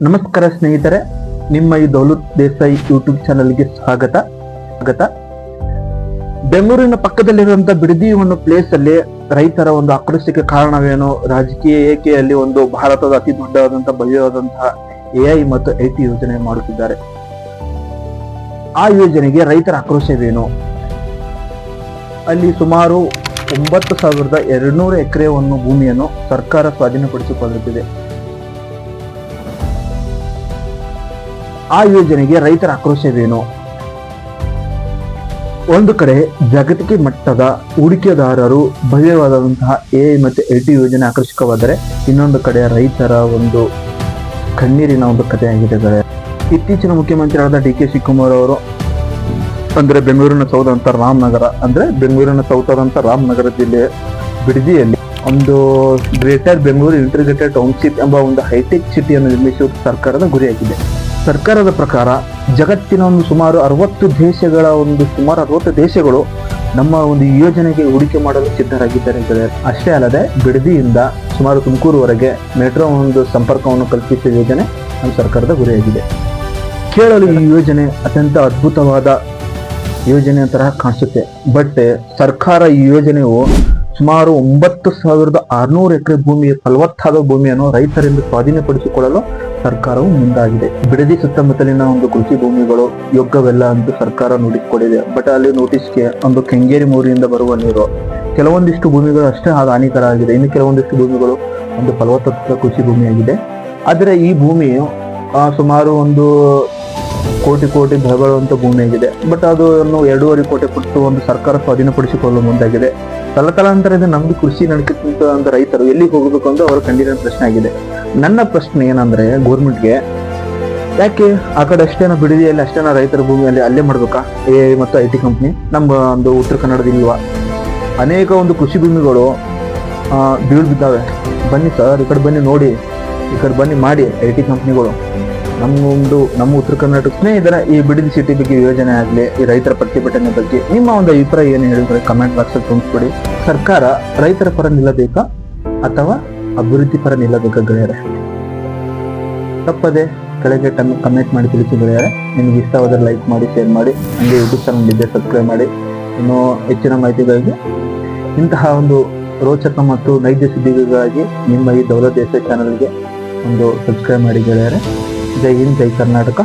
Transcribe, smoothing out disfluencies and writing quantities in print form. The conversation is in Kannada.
ನಮಸ್ಕಾರ ಸ್ನೇಹಿತರೆ, ನಿಮ್ಮ ಈ ದೌಲತ್ ದೇಸಾಯಿ ಯೂಟ್ಯೂಬ್ ಚಾನಲ್ಗೆ ಸ್ವಾಗತ. ಬೆಂಗಳೂರಿನ ಪಕ್ಕದಲ್ಲಿರುವಂತಹ ಬಿಡದಿ ಒಂದು ಪ್ಲೇಸ್ ಅಲ್ಲಿ ರೈತರ ಒಂದು ಆಕ್ರೋಶಕ್ಕೆ ಕಾರಣವೇನು, ರಾಜಕೀಯ ಏಕೆಯಲ್ಲಿ ಒಂದು ಭಾರತದ ಅತಿ ದೊಡ್ಡವಾದಂತಹ ಭವ್ಯವಾದಂತಹ AI ಮತ್ತು IT ಯೋಜನೆ ಮಾಡುತ್ತಿದ್ದಾರೆ. ಆ ಯೋಜನೆಗೆ ರೈತರ ಆಕ್ರೋಶವೇನು? ಅಲ್ಲಿ ಸುಮಾರು 9,200 ಎಕರೆಯನ್ನು ಭೂಮಿಯನ್ನು ಸರ್ಕಾರ ಸ್ವಾಧೀನಪಡಿಸಿಕೊಳ್ಳುತ್ತಿದೆ. ಆ ಯೋಜನೆಗೆ ರೈತರ ಆಕ್ರೋಶವೇನು? ಒಂದು ಕಡೆ ಜಾಗತಿಕ ಮಟ್ಟದ ಹೂಡಿಕೆದಾರರು ಭವ್ಯವಾದಂತಹ AI ಮತ್ತು IT ಯೋಜನೆ ಆಕರ್ಷಕವಾದರೆ, ಇನ್ನೊಂದು ಕಡೆ ರೈತರ ಒಂದು ಕಣ್ಣೀರಿನ ಒಂದು ಕಥೆಯಾಗಿದೆ. ಇತ್ತೀಚಿನ ಮುಖ್ಯಮಂತ್ರಿಯಾದ DK ಶಿವಕುಮಾರ್ ಅವರು ಅಂದ್ರೆ ಬೆಂಗಳೂರಿನ ಸೌದಂತ ರಾಮನಗರ ಜಿಲ್ಲೆ ಬಿಡದಿಯಲ್ಲಿ ಒಂದು ಗ್ರೇಟರ್ ಬೆಂಗಳೂರು ಇಂಟಿಗ್ರೇಟೆಡ್ ಟೌನ್ಶಿಪ್ ಎಂಬ ಒಂದು ಹೈಟೆಕ್ ಸಿಟಿಯನ್ನು ನಿರ್ಮಿಸುವುದು ಸರ್ಕಾರದ ಗುರಿಯಾಗಿದೆ. ಸರ್ಕಾರದ ಪ್ರಕಾರ ಜಗತ್ತಿನ ಒಂದು ಸುಮಾರು 60 ದೇಶಗಳು ನಮ್ಮ ಒಂದು ಯೋಜನೆಗೆ ಹೂಡಿಕೆ ಮಾಡಲು ಸಿದ್ಧರಾಗಿದ್ದಾರೆ. ಅಷ್ಟೇ ಅಲ್ಲದೆ ಬಿಡದಿಯಿಂದ ಸುಮಾರು ತುಮಕೂರುವರೆಗೆ ಮೆಟ್ರೋ ಒಂದು ಸಂಪರ್ಕವನ್ನು ಕಲ್ಪಿಸುವ ಯೋಜನೆ ನಮ್ಮ ಸರ್ಕಾರದ ಗುರಿಯಾಗಿದೆ. ಕೇಳಲು ಈ ಯೋಜನೆ ಅತ್ಯಂತ ಅದ್ಭುತವಾದ ಯೋಜನೆ ತರಹ ಕಾಣಿಸುತ್ತೆ. ಬಟ್ ಸರ್ಕಾರ ಈ ಯೋಜನೆಯು ಸುಮಾರು 9,600 ಎಕರೆ ಭೂಮಿಯ ಫಲವತ್ತಾದ ಭೂಮಿಯನ್ನು ರೈತರಿಂದ ಸ್ವಾಧೀನಪಡಿಸಿಕೊಳ್ಳಲು ಸರ್ಕಾರವು ಮುಂದಾಗಿದೆ. ಬಿಡದಿ ಸುತ್ತಮುತ್ತಲಿನ ಒಂದು ಕೃಷಿ ಭೂಮಿಗಳು ಯೋಗ್ಯವಲ್ಲ ಅಂತ ಸರ್ಕಾರ ನೋಟಿಸ್ಕೊಡಿದೆ. ಬಟ್ ಅಲ್ಲಿ ನೋಟಿಸ್ಗೆ ಒಂದು ಕೆಂಗೇರಿ ಮೂರಿಯಿಂದ ಬರುವ ನೀರು ಕೆಲವೊಂದಿಷ್ಟು ಭೂಮಿಗಳು ಅಷ್ಟೇ ಹಾನಿಕರ ಆಗಿದೆ, ಇನ್ನು ಕೆಲವೊಂದಿಷ್ಟು ಭೂಮಿಗಳು ಒಂದು ಫಲವತ್ತಾದ ಕೃಷಿ ಭೂಮಿಯಾಗಿದೆ. ಆದರೆ ಈ ಭೂಮಿಯು ಸುಮಾರು ಒಂದು ಕೋಟಿ ಬೆಲೆಬಾಳುವಂತ ಭೂಮಿಯಾಗಿದೆ. ಬಟ್ ಅದನ್ನು 2.5 ಕೋಟಿ ಕೊಟ್ಟು ಒಂದು ಸರ್ಕಾರ ಸ್ವಾಧೀನಪಡಿಸಿಕೊಳ್ಳಲು ಮುಂದಾಗಿದೆ. ತಲತಲಾಂತರದಿಂದ ನಮ್ದು ಕೃಷಿ ನಡೆಸುತ್ತಿದ್ದ ರೈತರು ಎಲ್ಲಿಗೆ ಹೋಗಬೇಕು ಅಂತ ಅವರ ಖಂಡಿತ ಪ್ರಶ್ನೆ ಆಗಿದೆ. ನನ್ನ ಪ್ರಶ್ನೆ ಏನಂದ್ರೆ, ಗೌರ್ಮೆಂಟ್ಗೆ ಯಾಕೆ ಆ ಕಡೆ ಅಷ್ಟೇನ ಬಿಡದಿಯಲ್ಲಿ ಅಷ್ಟೇನ ರೈತರ ಭೂಮಿಯಲ್ಲಿ ಅಲ್ಲೇ ಮಾಡ್ಬೇಕಾ AI ಮತ್ತು IT ಕಂಪ್ನಿ? ನಮ್ಮ ಒಂದು ಉತ್ತರ ಕನ್ನಡದ ಇಲ್ವಾ? ಅನೇಕ ಒಂದು ಕೃಷಿ ಭೂಮಿಗಳು ಬೀಳ್ಬಿದ್ದಾವೆ. ಬನ್ನಿ ಸರ್, ಈ ಕಡೆ ಬನ್ನಿ ನೋಡಿ, ಈ ಕಡೆ ಬನ್ನಿ ಮಾಡಿ. IT ಕಂಪ್ನಿಗಳು ನಮ್ಮ ಉತ್ತರ ಕರ್ನಾಟಕ ಸ್ನೇಹಿತರ ಈ ಬಿಡದಿ ಸಿಟಿ ಬಗ್ಗೆ ಯೋಜನೆ ಆಗಲಿ, ಈ ರೈತರ ಪ್ರತಿಭಟನೆ ಬಗ್ಗೆ ನಿಮ್ಮ ಒಂದು ಅಭಿಪ್ರಾಯ ಏನು ಹೇಳಿದ್ರೆ ಕಮೆಂಟ್ ಬಾಕ್ಸ್ ಅಲ್ಲಿ ತುಂಬಿಸ್ಬಿಡಿ. ಸರ್ಕಾರ ರೈತರ ಪರ ನಿಲ್ಲಬೇಕಾ ಅಥವಾ ಅಭಿವೃದ್ಧಿ ಪರ ನಿಲ್ಲಬೇಕಾ ಗೆಳೆಯರೆ? ತಪ್ಪದೆ ಕೆಳಗೆ ಕಮೆಂಟ್ ಮಾಡಿ ತಿಳಿಸಿ ಗೆಳೆಯರೆ. ನಿಮ್ಗೆ ಇಷ್ಟವಾದರೆ ಲೈಕ್ ಮಾಡಿ, ಶೇರ್ ಮಾಡಿ, ಹಂಗೆ ಯೂಟ್ಯೂಬ್ ಚಾನಲ್ ಇದ್ದರೆ ಸಬ್ಸ್ಕ್ರೈಬ್ ಮಾಡಿ. ಇನ್ನೂ ಹೆಚ್ಚಿನ ಮಾಹಿತಿಗಾಗಿ ಇಂತಹ ಒಂದು ರೋಚಕ ಮತ್ತು ನೈಜ ಸುದ್ದಿಗಳಿಗಾಗಿ ನಿಮ್ಮ ಈ ದೌಲತ್ ದೇಸಾಯಿ ಚಾನಲ್ಗೆ ಒಂದು ಸಬ್ಸ್ಕ್ರೈಬ್ ಮಾಡಿ ಗೆಳೆಯರೆ. ಜೈ ಹಿಂದ್, ಜೈ ಕರ್ನಾಟಕ.